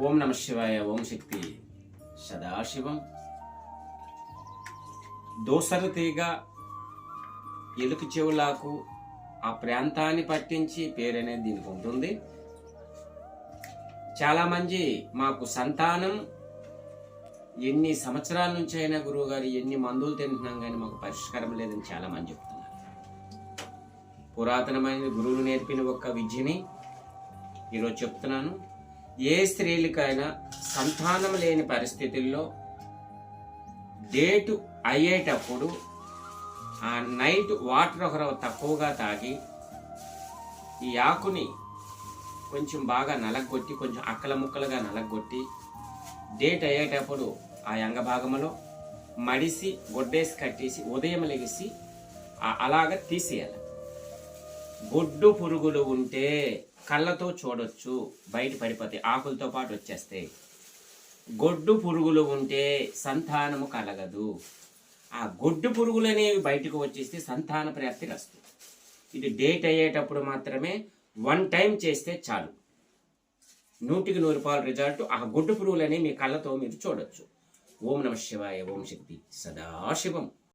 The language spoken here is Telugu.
ఓం నమ శివాయ. ఓం శక్తి. సదాశివం. దోసర తీగ, ఎలుక చెవులాకు ఆ ప్రాంతాన్ని పట్టించి పేరు అనేది దీనికి ఉంటుంది. చాలా మంది మాకు సంతానం ఎన్ని సంవత్సరాల నుంచి అయినా గురువు గారు ఎన్ని మందులు తింటున్నాం కానీ మాకు పరిష్కారం లేదని చాలా మంది చెప్తున్నారు. పురాతనమైన గురువులు నేర్పిన ఒక్క విద్యని ఈరోజు చెప్తున్నాను. ఏ స్త్రీలకైనా సంతానం లేని పరిస్థితుల్లో డేటు అయ్యేటప్పుడు ఆ నైట్ వాటర్ ఒకరు తక్కువగా తాగి ఈ ఆకుని కొంచెం బాగా నలగొట్టి, కొంచెం అక్కల ముక్కలుగా నలగొట్టి డేట్ అయ్యేటప్పుడు ఆ అంగభాగంలో మడిసి గొడ్డేసి కట్టేసి ఉదయం లెగిసి అలాగ తీసేయాలి. బొడ్డు పురుగులు ఉంటే కళ్ళతో చూడొచ్చు, బయట పడిపోతాయి, ఆకులతో పాటు వచ్చేస్తాయి. గొడ్డు పురుగులు ఉంటే సంతానము కలగదు. ఆ గొడ్డు పురుగులు అనేవి బయటకు వచ్చేస్తే సంతాన ప్రాప్తి వస్తుంది. ఇది డేట్ అయ్యేటప్పుడు మాత్రమే 1 టైం చేస్తే చాలు. 100% రిజల్ట్ ఆ గొడ్డు పురుగులని మీ కళ్ళతో మీరు చూడొచ్చు. ఓం నమ శివాయ. ఓం శక్తి. సదాశివం.